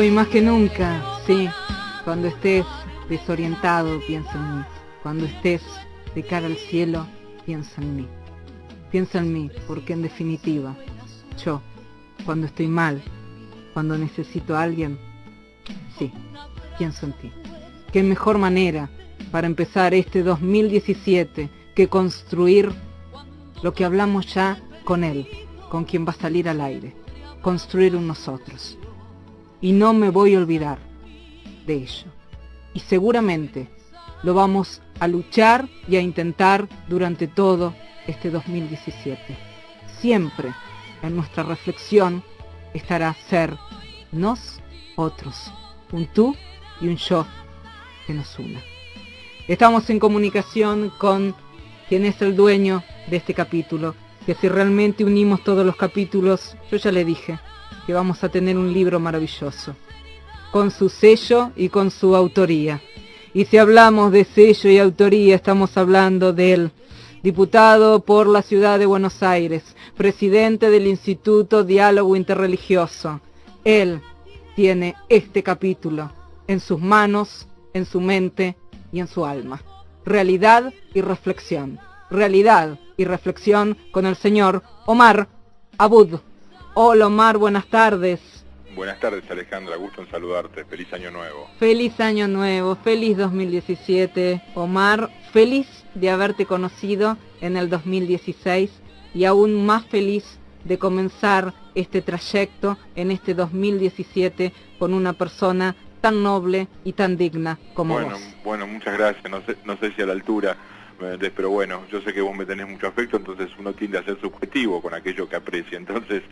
Hoy más que nunca, sí, cuando estés desorientado, piensa en mí. Cuando estés de cara al cielo, piensa en mí. Piensa en mí, porque en definitiva, yo, cuando estoy mal, cuando necesito a alguien, sí, pienso en ti. Qué mejor manera para empezar este 2017 que construir lo que hablamos ya con él, con quien va a salir al aire. Construir un nosotros. Y no me voy a olvidar de ello. Y seguramente lo vamos a luchar y a intentar durante todo este 2017. Siempre en nuestra reflexión estará ser nos, otros, un tú y un yo que nos una. Estamos en comunicación con quien es el dueño de este capítulo, que si realmente unimos todos los capítulos, yo ya le dije que vamos a tener un libro maravilloso, con su sello y con su autoría. Y si hablamos de sello y autoría, estamos hablando del diputado por la ciudad de Buenos Aires, presidente del Instituto Diálogo Interreligioso. Él tiene este capítulo en sus manos, en su mente y en su alma. Realidad y reflexión. Realidad y reflexión con el señor Omar Abud. Hola Omar, buenas tardes. Buenas tardes Alejandra, gusto en saludarte, feliz año nuevo. Feliz año nuevo, feliz 2017. Omar, feliz de haberte conocido en el 2016 y aún más feliz de comenzar este trayecto en este 2017 con una persona tan noble y tan digna como vos. Bueno, muchas gracias, no sé si a la altura, pero bueno, yo sé que vos me tenés mucho afecto, entonces uno tiende a ser subjetivo con aquello que aprecia, entonces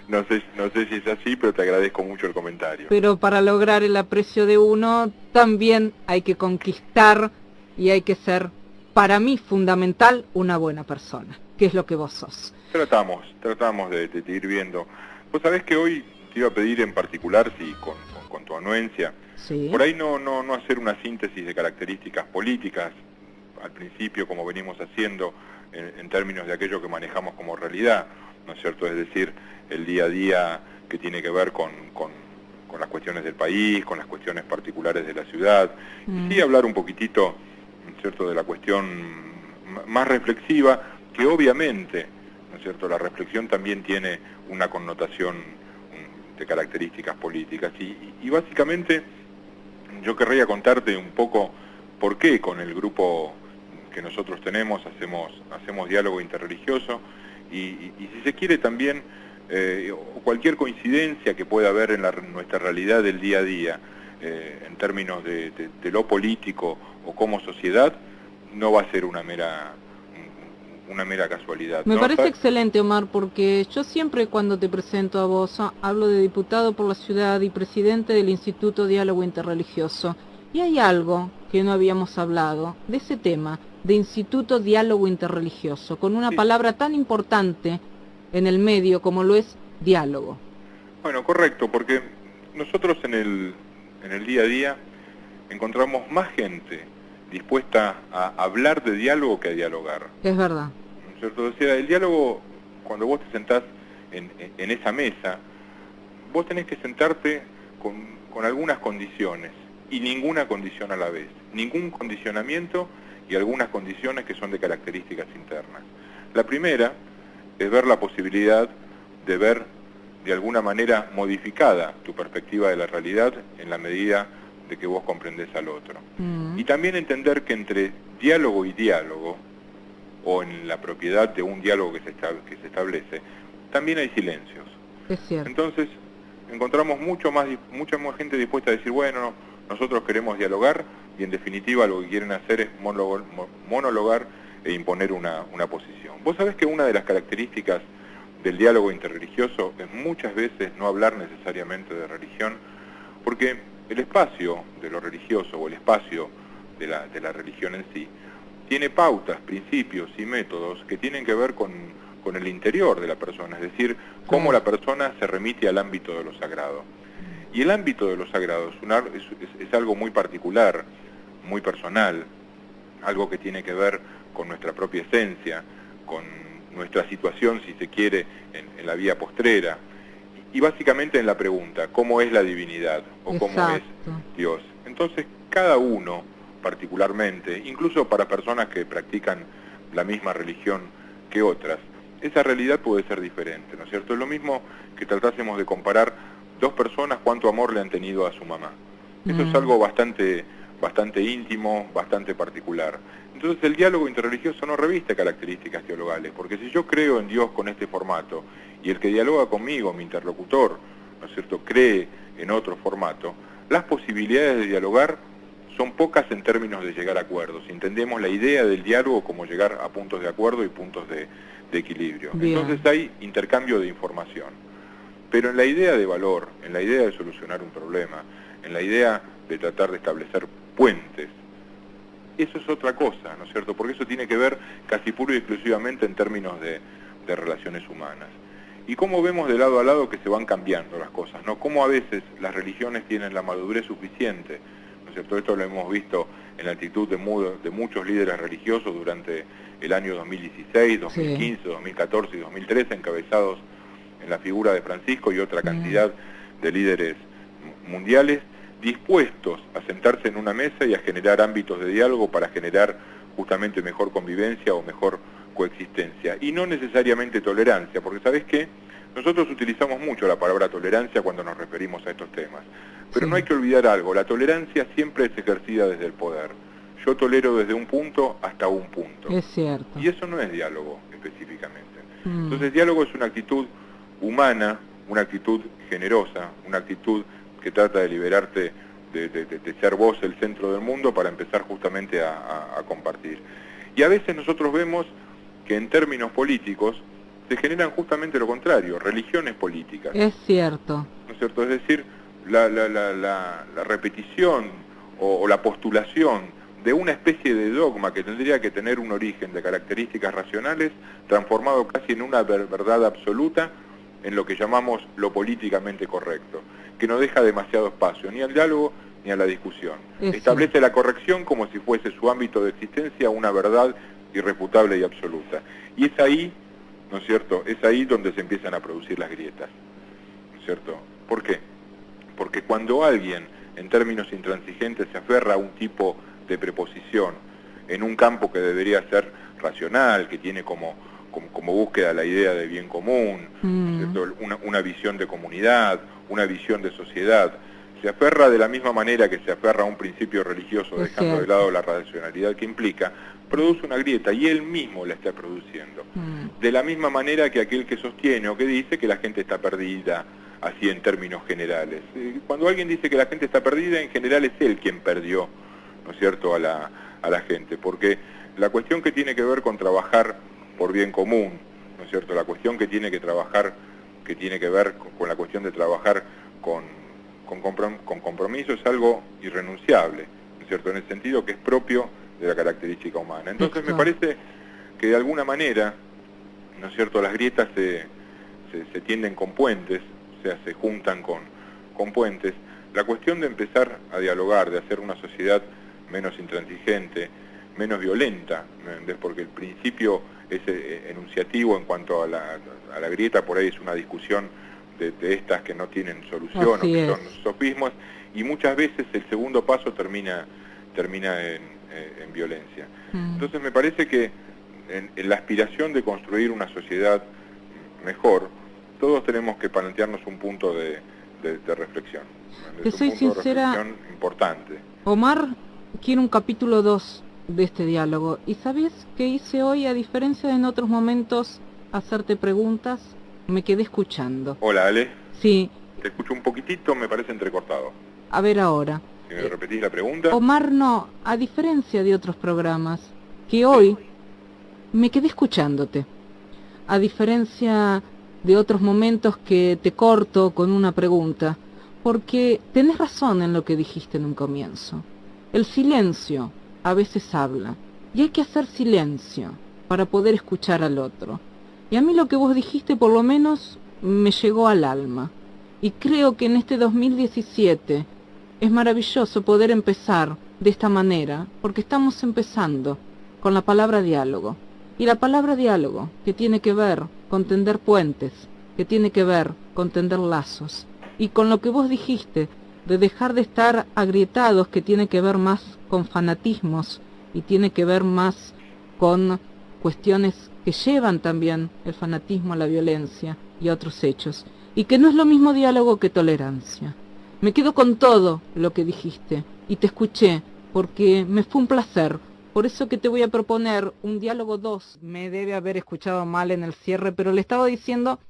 no sé si es así, pero te agradezco mucho el comentario. Pero para lograr el aprecio de uno, también hay que conquistar y hay que ser, para mí, fundamental, una buena persona, que es lo que vos sos. Tratamos de ir viendo. Vos sabés que hoy te iba a pedir en particular, si con tu anuencia, ¿Sí? Por ahí no hacer una síntesis de características políticas, al principio como venimos haciendo en términos de aquello que manejamos como realidad, ¿no es cierto? Es decir, el día a día que tiene que ver con las cuestiones del país, con las cuestiones particulares de la ciudad, y sí hablar un poquitito, ¿no es cierto?, de la cuestión más reflexiva, que obviamente, ¿no es cierto?, la reflexión también tiene una connotación de características políticas, y básicamente yo querría contarte un poco por qué con el grupo que nosotros tenemos hacemos diálogo interreligioso y si se quiere también cualquier coincidencia que pueda haber en nuestra realidad del día a día en términos de lo político o como sociedad, no va a ser una mera casualidad. Me ¿no? parece excelente, Omar, porque yo siempre cuando te presento a vos hablo de diputado por la ciudad y presidente del Instituto Diálogo Interreligioso. Y hay algo que no habíamos hablado de ese tema, de Instituto Diálogo Interreligioso, con una palabra tan importante en el medio como lo es diálogo. Bueno, correcto, porque nosotros en el día a día encontramos más gente dispuesta a hablar de diálogo que a dialogar. Es verdad. ¿No es cierto? O sea, el diálogo, cuando vos te sentás en esa mesa, vos tenés que sentarte con algunas condiciones, y ninguna condición a la vez. Ningún condicionamiento y algunas condiciones que son de características internas. La primera es ver la posibilidad de ver de alguna manera modificada tu perspectiva de la realidad en la medida de que vos comprendés al otro. Y también entender que entre diálogo y diálogo, o en la propiedad de un diálogo que se establece, también hay silencios. Es cierto. Entonces, encontramos mucha más gente dispuesta a decir, bueno, nosotros queremos dialogar, y en definitiva lo que quieren hacer es monologar e imponer una posición. Vos sabés que una de las características del diálogo interreligioso es muchas veces no hablar necesariamente de religión, porque el espacio de lo religioso o el espacio de la religión en sí tiene pautas, principios y métodos que tienen que ver con el interior de la persona, es decir, cómo la persona se remite al ámbito de lo sagrado. Y el ámbito de lo sagrado es algo muy particular, muy personal, algo que tiene que ver con nuestra propia esencia, con nuestra situación, si se quiere, en la vía postrera. y básicamente en la pregunta, ¿cómo es la divinidad? O ¿cómo es Dios? Entonces, cada uno, particularmente, incluso para personas que practican la misma religión que otras, esa realidad puede ser diferente, ¿no es cierto? Es lo mismo que tratásemos de comparar dos personas cuánto amor le han tenido a su mamá. Eso es algo bastante íntimo, bastante particular. Entonces el diálogo interreligioso no reviste características teologales, porque si yo creo en Dios con este formato, y el que dialoga conmigo, mi interlocutor, ¿no es cierto?, cree en otro formato, las posibilidades de dialogar son pocas en términos de llegar a acuerdos. Entendemos la idea del diálogo como llegar a puntos de acuerdo y puntos de equilibrio. Bien. Entonces hay intercambio de información. Pero en la idea de valor, en la idea de solucionar un problema, en la idea de tratar de establecer puentes, eso es otra cosa, ¿no es cierto? Porque eso tiene que ver casi puro y exclusivamente en términos de relaciones humanas. Y cómo vemos de lado a lado que se van cambiando las cosas, ¿no? Cómo a veces las religiones tienen la madurez suficiente, ¿no es cierto? Esto lo hemos visto en la actitud de muchos líderes religiosos durante el año 2016, 2015, sí, 2014 y 2013, encabezados en la figura de Francisco y otra cantidad de líderes mundiales, dispuestos a sentarse en una mesa y a generar ámbitos de diálogo para generar justamente mejor convivencia o mejor coexistencia, y no necesariamente tolerancia, porque ¿sabés qué? Nosotros utilizamos mucho la palabra tolerancia cuando nos referimos a estos temas, pero no hay que olvidar algo, la tolerancia siempre es ejercida desde el poder. Yo tolero desde un punto hasta un punto. Es cierto. Y eso no es diálogo específicamente. Entonces, diálogo es una actitud humana, una actitud generosa, una actitud que trata de liberarte de ser vos el centro del mundo para empezar justamente a compartir. Y a veces nosotros vemos que en términos políticos se generan justamente lo contrario, religiones políticas. Es cierto. ¿No es cierto? Es decir, la repetición o la postulación de una especie de dogma que tendría que tener un origen de características racionales, transformado casi en una verdad absoluta en lo que llamamos lo políticamente correcto, que no deja demasiado espacio ni al diálogo ni a la discusión. Establece la corrección como si fuese su ámbito de existencia una verdad irrefutable y absoluta. Y es ahí, ¿no es cierto?, es ahí donde se empiezan a producir las grietas, ¿no es cierto? ¿Por qué? Porque cuando alguien, en términos intransigentes, se aferra a un tipo de preposición en un campo que debería ser racional, que tiene como búsqueda la idea de bien común, ¿no es cierto?, una visión de comunidad, una visión de sociedad, se aferra de la misma manera que se aferra a un principio religioso, dejando de lado la racionalidad que implica, produce una grieta, y él mismo la está produciendo. De la misma manera que aquel que sostiene o que dice que la gente está perdida, así en términos generales. Cuando alguien dice que la gente está perdida, en general es él quien perdió, ¿no es cierto?, a la gente, porque la cuestión que tiene que ver con trabajar por bien común, ¿no es cierto?, la cuestión que tiene que ver con la cuestión de trabajar con compromiso es algo irrenunciable, ¿no es cierto?, en el sentido que es propio de la característica humana. Entonces me parece que de alguna manera, ¿no es cierto?, las grietas se tienden con puentes, o sea, se juntan con puentes. La cuestión de empezar a dialogar, de hacer una sociedad menos intransigente, menos violenta, porque el principio es enunciativo en cuanto a la grieta, por ahí es una discusión de estas que no tienen solución, o que son sofismas, y muchas veces el segundo paso termina en violencia. Entonces me parece que en la aspiración de construir una sociedad mejor, todos tenemos que plantearnos un punto de reflexión. Te soy sincera, de reflexión importante. Omar, quiero un capítulo 2 de este diálogo. ¿Y sabes qué hice hoy? A diferencia de en otros momentos hacerte preguntas, me quedé escuchando. Hola, Ale. Sí. Te escucho un poquitito, me parece entrecortado. A ver ahora. Si me repetís la pregunta. Omar, no, a diferencia de otros programas, que hoy me quedé escuchándote. A diferencia de otros momentos que te corto con una pregunta, porque tenés razón en lo que dijiste en un comienzo. El silencio a veces habla, y hay que hacer silencio para poder escuchar al otro. Y a mí lo que vos dijiste por lo menos me llegó al alma. Y creo que en este 2017 es maravilloso poder empezar de esta manera, porque estamos empezando con la palabra diálogo. Y la palabra diálogo, que tiene que ver con tender puentes que tiene que ver con tender lazos, y con lo que vos dijiste, de dejar de estar agrietados, que tiene que ver más con fanatismos, y tiene que ver más con cuestiones que llevan también el fanatismo a la violencia y a otros hechos, y que no es lo mismo diálogo que tolerancia. Me quedo con todo lo que dijiste, y te escuché, porque me fue un placer. Por eso que te voy a proponer un diálogo 2. Me debe haber escuchado mal en el cierre, pero le estaba diciendo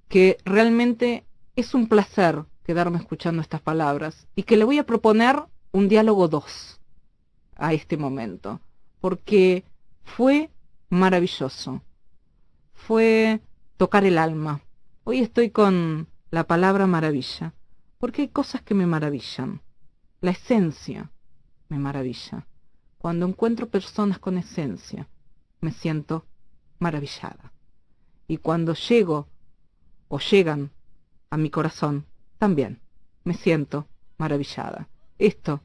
que realmente es un placer quedarme escuchando estas palabras, y que le voy a proponer un diálogo 2 a este momento, porque fue maravilloso, fue tocar el alma. Hoy estoy con la palabra maravilla, porque hay cosas que me maravillan. La esencia me maravilla. Cuando encuentro personas con esencia, me siento maravillada. Y cuando llego o llegan a mi corazón, también me siento maravillada. Esto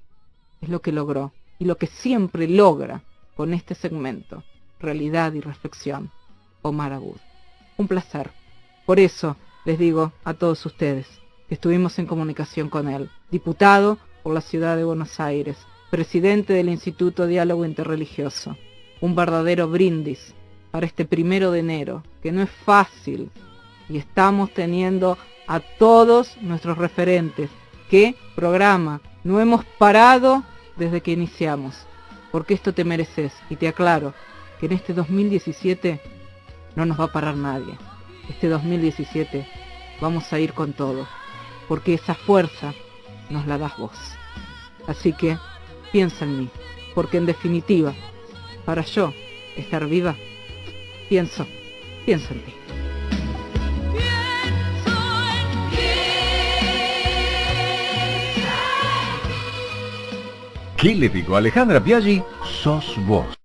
es lo que logró y lo que siempre logra con este segmento, Realidad y Reflexión, Omar Abud. Un placer. Por eso les digo a todos ustedes que estuvimos en comunicación con él, diputado por la ciudad de Buenos Aires, presidente del Instituto Diálogo Interreligioso, un verdadero brindis para este 1 de enero, que no es fácil, y estamos teniendo a todos nuestros referentes. ¿Qué programa? No hemos parado desde que iniciamos, porque esto te mereces, y te aclaro que en este 2017 no nos va a parar nadie. Este 2017 vamos a ir con todo, porque esa fuerza nos la das vos. Así que piensa en mí, porque en definitiva, para yo estar viva, pienso en ti. ¿Qué le digo a Alejandra Biaggi? Sos vos.